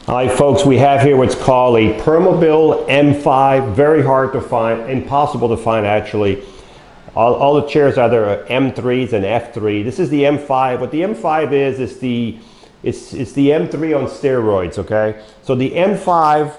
All right, folks, we have here what's called a Permobil M5. Very hard to find, impossible to find actually. All the chairs are either M3s and F3. This is the M5. What the M5 is, it's the M3 on steroids, okay? So the M5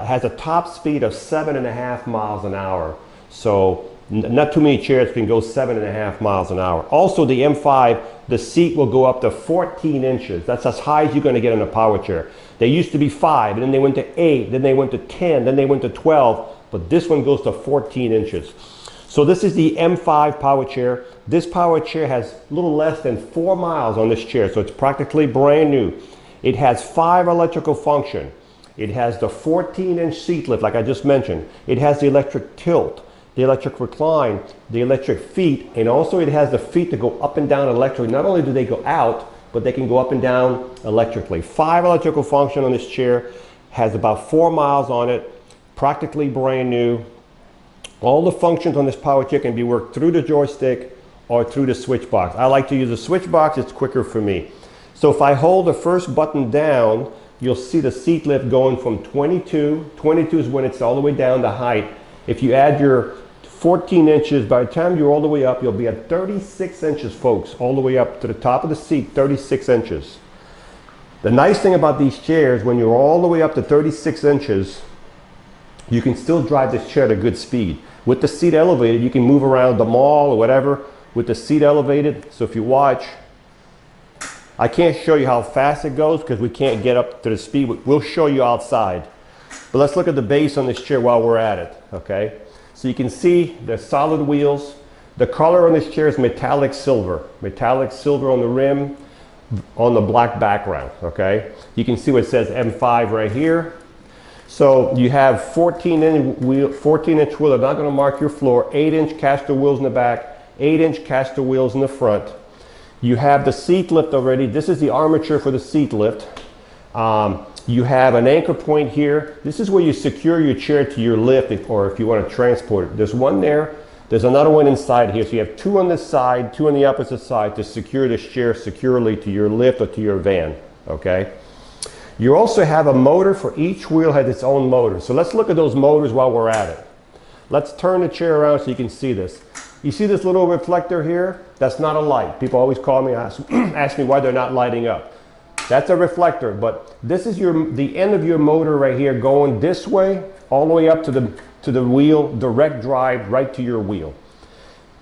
has a top speed of 7.5 miles an hour. So not too many chairs can go 7.5 miles an hour. Also, the M5, the seat will go up to 14 inches. That's as high as you're going to get in a power chair. They used to be 5, and then they went to 8, then they went to 10, then they went to 12, but this one goes to 14 inches. So this is the M5 power chair. This power chair has a little less than 4 miles on this chair, so it's practically brand new. It has 5 electrical function. It has the 14-inch seat lift, like I just mentioned. It has the electric tilt, the electric recline, the electric feet, and also it has the feet to go up and down electrically. Not only do they go out, but they can go up and down electrically. 5 electrical function on this chair, has about 4 miles on it, practically brand new. All the functions on this power chair can be worked through the joystick or through the switch box. I like to use the switch box, it's quicker for me. So if I hold the first button down, you'll see the seat lift going from 22. 22 is when it's all the way down to height. If you add your 14 inches, by the time you're all the way up, you'll be at 36 inches, folks, all the way up to the top of the seat, 36 inches. The nice thing about these chairs, when you're all the way up to 36 inches, you can still drive this chair at a good speed. With the seat elevated, you can move around the mall or whatever with the seat elevated. So if you watch, I can't show you how fast it goes because we can't get up to the speed. We'll show you outside. But let's look at the base on this chair while we're at it, okay? So you can see the solid wheels. The color on this chair is metallic silver. Metallic silver on the rim, on the black background, okay? You can see what it says M5 right here. So you have 14-inch wheel. They're not going to mark your floor. 8-inch caster wheels in the back, 8-inch caster wheels in the front. You have the seat lift already. This is the armature for the seat lift. You have an anchor point here. This is where you secure your chair to your lift, or if you want to transport it. There's one there. There's another one inside here. So you have 2 on this side, 2 on the opposite side to secure this chair securely to your lift or to your van, okay? You also have a motor. For each wheel has its own motor. So let's look at those motors while we're at it. Let's turn the chair around so you can see this. You see this little reflector here? That's not a light. People always call me and ask me why they're not lighting up. That's a reflector, but this is the end of your motor right here going this way, all the way up to the wheel, direct drive right to your wheel.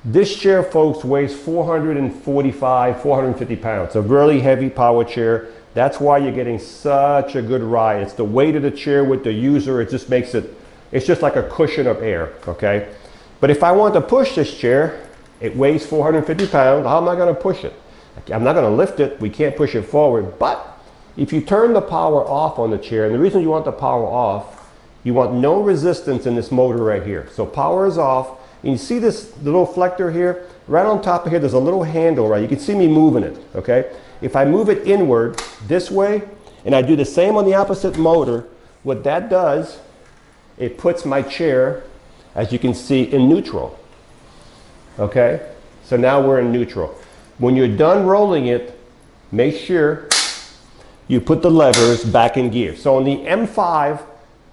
This chair, folks, weighs 445, 450 pounds. It's a really heavy power chair. That's why you're getting such a good ride. It's the weight of the chair with the user. It just makes it, it's just like a cushion of air, okay? But if I want to push this chair, it weighs 450 pounds. How am I going to push it? I'm not going to lift it. We can't push it forward. But if you turn the power off on the chair, and the reason you want the power off, you want no resistance in this motor right here. So power is off. And you see this little reflector here? Right on top of here, there's a little handle, right? You can see me moving it, okay? If I move it inward this way, and I do the same on the opposite motor, what that does, it puts my chair, as you can see, in neutral. Okay? So now we're in neutral. When you're done rolling it, make sure you put the levers back in gear. So on the M5,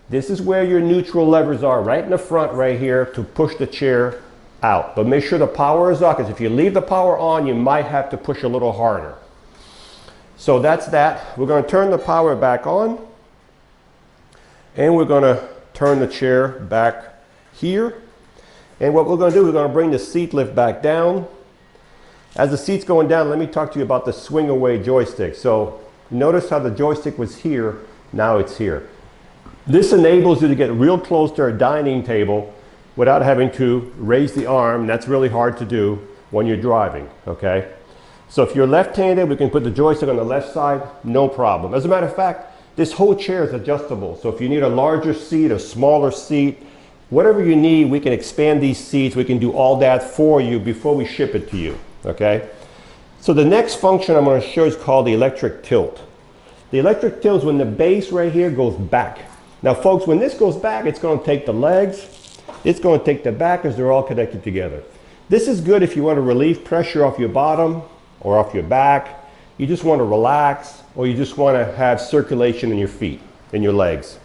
this is where your neutral levers are, right in the front right here to push the chair out. But make sure the power is off, because if you leave the power on, you might have to push a little harder. So that's that. We're going to turn the power back on, and we're going to turn the chair back here. And what we're going to do, we're going to bring the seat lift back down. As the seat's going down, let me talk to you about the swing away joystick. So notice how the joystick was here, now it's here. This enables you to get real close to a dining table without having to raise the arm. That's really hard to do when you're driving, okay? So if you're left-handed, we can put the joystick on the left side, no problem. As a matter of fact, this whole chair is adjustable. So if you need a larger seat, a smaller seat, whatever you need, we can expand these seats. We can do all that for you before we ship it to you, okay? So the next function I'm going to show is called the electric tilt. The electric tilt is when the base right here goes back. Now folks, when this goes back, it's going to take the legs, it's going to take the back, as they're all connected together. This is good if you want to relieve pressure off your bottom or off your back. you just want to relax, or you just want to have circulation in your feet, in your legs.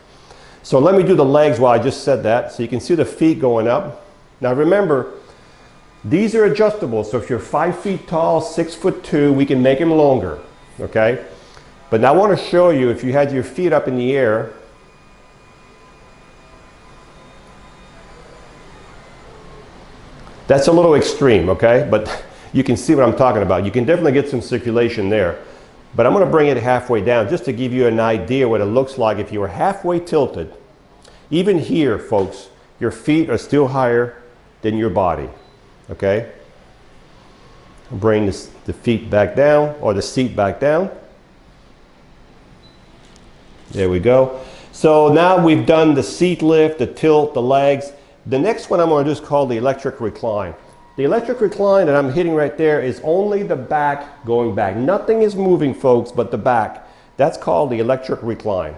So let me do the legs while I just said that. So you can see the feet going up. Now remember, these are adjustable. So if you're 5 feet tall, 6'2", we can make them longer, okay? But now I want to show you, if you had your feet up in the air, that's a little extreme, okay? But you can see what I'm talking about. You can definitely get some circulation there. But I'm going to bring it halfway down just to give you an idea what it looks like if you were halfway tilted. Even here, folks, your feet are still higher than your body, okay? Bring the feet back down, or the seat back down. There we go. So now we've done the seat lift, the tilt, the legs. The next one I'm going to do is called the electric recline. The electric recline that I'm hitting right there is only the back going back. Nothing is moving, folks, but the back. That's called the electric recline,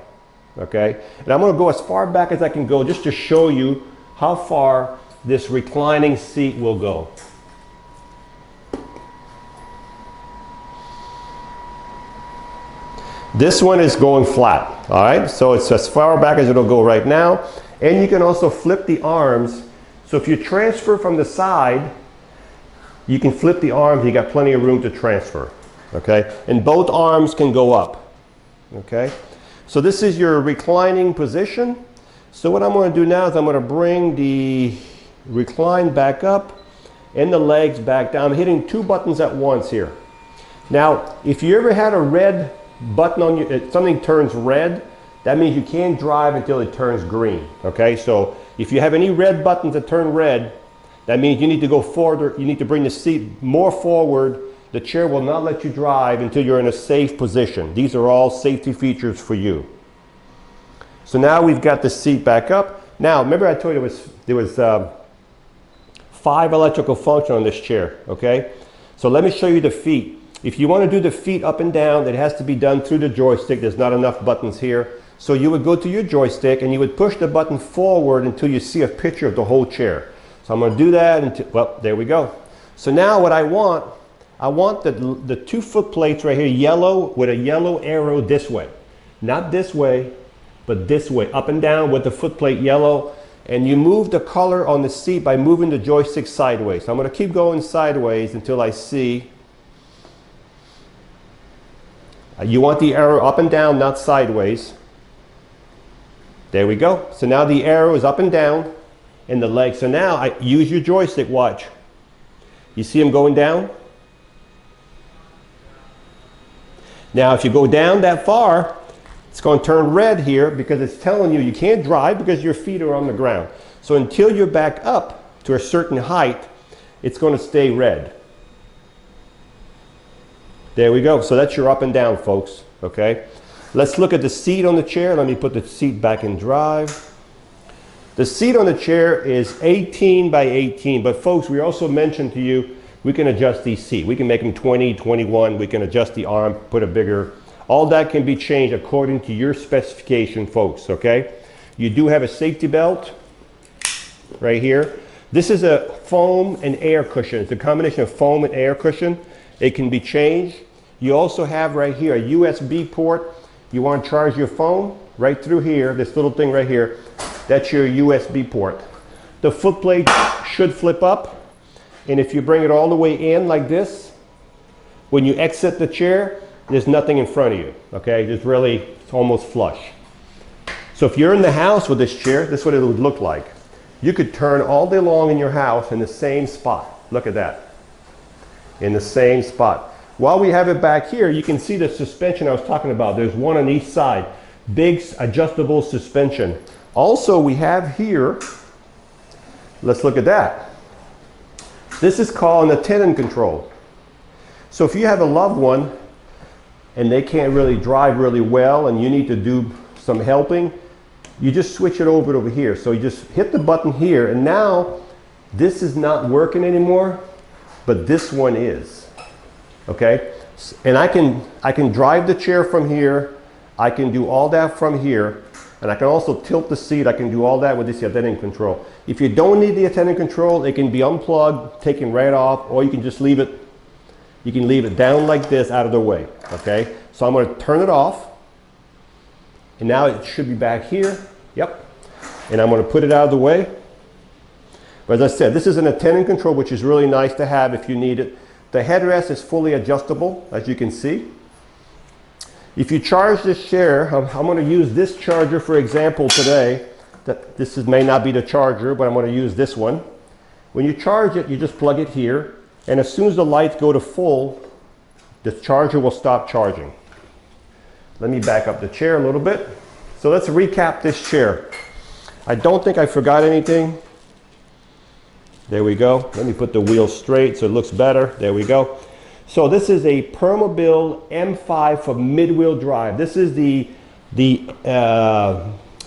okay? And I'm going to go as far back as I can go just to show you how far this reclining seat will go. This one is going flat, all right? So it's as far back as it'll go right now. And you can also flip the arms. So if you transfer from the side, you can flip the arms. You got plenty of room to transfer, okay? And both arms can go up, okay? So this is your reclining position. So what I'm going to do now is I'm going to bring the recline back up and the legs back down. I'm hitting 2 buttons at once here. Now, if you ever had a red button on your, something turns red, that means you can't drive until it turns green, okay? So if you have any red buttons that turn red, that means you need to go forward, you need to bring the seat more forward. The chair will not let you drive until you're in a safe position. These are all safety features for you. So now we've got the seat back up. Now, remember I told you there was 5 electrical functions on this chair, okay? So let me show you the feet. If you want to do the feet up and down, it has to be done through the joystick. There's not enough buttons here. So you would go to your joystick and you would push the button forward until you see a picture of the whole chair. So I'm going to do that until, well, there we go. So now what I want the 2 foot plates right here, yellow, with a yellow arrow this way. Not this way, but this way, up and down with the foot plate yellow. And you move the color on the seat by moving the joystick sideways. So I'm going to keep going sideways until I see. You want the arrow up and down, not sideways. There we go. So now the arrow is up and down in the leg. So now I use your joystick, watch. You see them going down? Now if you go down that far, it's going to turn red here because it's telling you you can't drive because your feet are on the ground. So until you're back up to a certain height, it's going to stay red. There we go. So that's your up and down, folks, okay? Let's look at the seat on the chair. Let me put the seat back in drive. The seat on the chair is 18 by 18, but folks, we also mentioned to you, we can adjust these seats. We can make them 20, 21. We can adjust the arm, put a bigger. All that can be changed according to your specification, folks, okay? You do have a safety belt right here. This is a foam and air cushion. It's a combination of foam and air cushion. It can be changed. You also have right here a USB port. You want to charge your phone right through here, this little thing right here. That's your USB port. The foot plate should flip up, and if you bring it all the way in like this, when you exit the chair, there's nothing in front of you, okay? It's almost flush. So if you're in the house with this chair, this is what it would look like. You could turn all day long in your house in the same spot. Look at that. In the same spot. While we have it back here, you can see the suspension I was talking about. There's one on each side. Big adjustable suspension. Also, we have here, let's look at that. This is called an attendant control. So if you have a loved one and they can't really drive really well and you need to do some helping, you just switch it over here. So you just hit the button here, and now this is not working anymore, but this one is. Okay, and I can drive the chair from here. I can do all that from here, and I can also tilt the seat. I can do all that with this attendant control. If you don't need the attendant control, it can be unplugged, taken right off, or you can just leave it You can leave it down like this out of the way, okay? So I'm gonna turn it off. And now it should be back here. Yep. And I'm gonna put it out of the way. But as I said, this is an attendant control, which is really nice to have if you need it. The headrest is fully adjustable, as you can see. If you charge this chair, I'm going to use this charger for example today. May not be the charger, but I'm going to use this one. When you charge it, you just plug it here, and as soon as the lights go to full, the charger will stop charging. Let me back up the chair a little bit. So let's recap this chair. I don't think I forgot anything. There we go. Let me put the wheel straight so it looks better. There we go. So this is a Permobil M5 for mid-wheel drive. This is the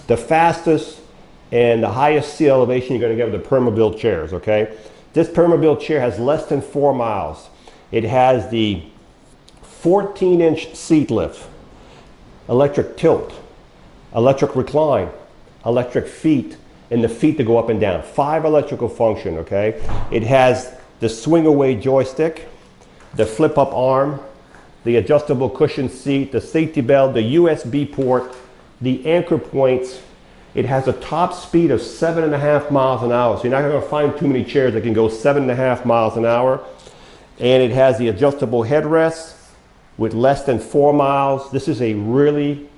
fastest and the highest seat elevation you're going to get with the Permobil chairs, okay? This Permobil chair has less than 4 miles. It has the 14-inch seat lift, electric tilt, electric recline, electric feet, and the feet to go up and down. 5 electrical function, okay? It has the swing away joystick, the flip up arm, the adjustable cushion seat, the safety belt, the USB port, the anchor points. It has a top speed of 7.5 miles an hour. So you're not going to find too many chairs that can go 7.5 miles an hour. And it has the adjustable headrest with less than 4 miles. This is a really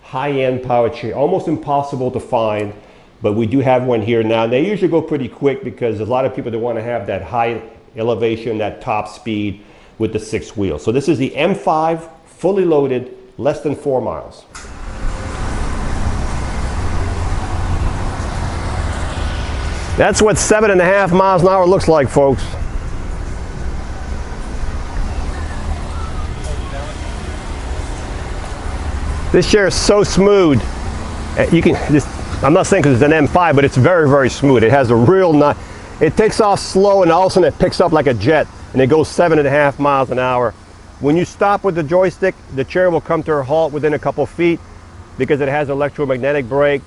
high-end power chair, almost impossible to find, but we do have one here now. They usually go pretty quick because there's a lot of people that want to have that high elevation, that top speed with the 6 wheels. So this is the M5, fully loaded, less than 4 miles. That's what 7.5 miles an hour looks like, folks. This chair is so smooth. I'm not saying because it's an M5, but it's very, very smooth. It has a real nice, it takes off slow and all of a sudden it picks up like a jet and it goes 7.5 miles an hour. When you stop with the joystick, the chair will come to a halt within a couple feet because it has electromagnetic brakes.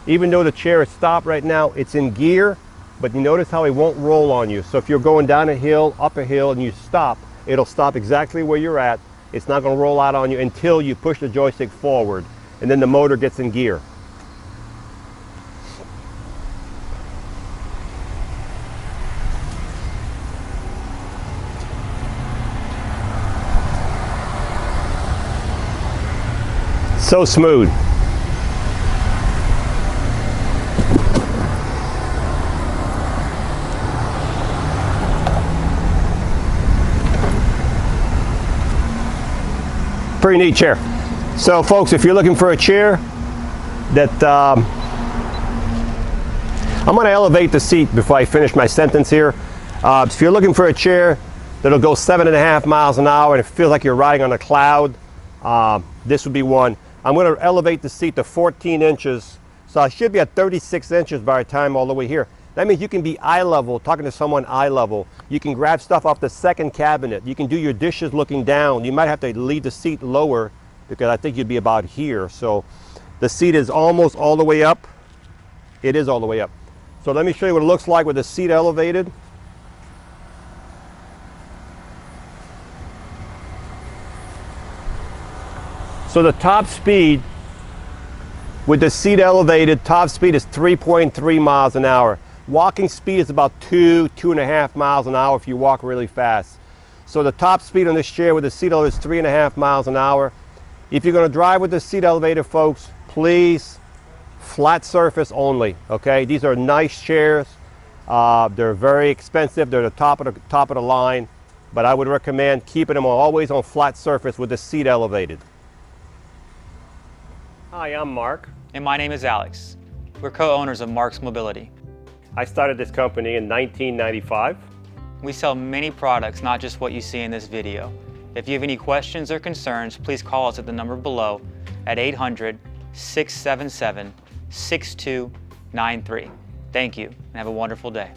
Even though the chair is stopped right now, it's in gear, but you notice how it won't roll on you. So if you're going down a hill, up a hill, and you stop, it'll stop exactly where you're at. It's not going to roll out on you until you push the joystick forward, and then the motor gets in gear. So smooth. Pretty neat chair. So folks, if you're looking for a chair that I'm going to elevate the seat before I finish my sentence here. If you're looking for a chair that'll go 7.5 miles an hour and it feels like you're riding on a cloud, this would be one. I'm going to elevate the seat to 14 inches. So I should be at 36 inches by the time all the way here. That means you can be eye level, talking to someone eye level. You can grab stuff off the second cabinet. You can do your dishes looking down. You might have to leave the seat lower because I think you'd be about here. So the seat is almost all the way up. It is all the way up. So let me show you what it looks like with the seat elevated. So the top speed with the seat elevated, top speed is 3.3 miles an hour. Walking speed is about 2.5 miles an hour if you walk really fast. So the top speed on this chair with the seat elevated is 3.5 miles an hour. If you're going to drive with the seat elevator, folks, please flat surface only. Okay, these are nice chairs. They're very expensive. They're the top of the line, but I would recommend keeping them always on flat surface with the seat elevated. Hi, I'm Mark. And my name is Alex. We're co-owners of Marc's Mobility. I started this company in 1995. We sell many products, not just what you see in this video. If you have any questions or concerns, please call us at the number below at 800-677-6293. Thank you, and have a wonderful day.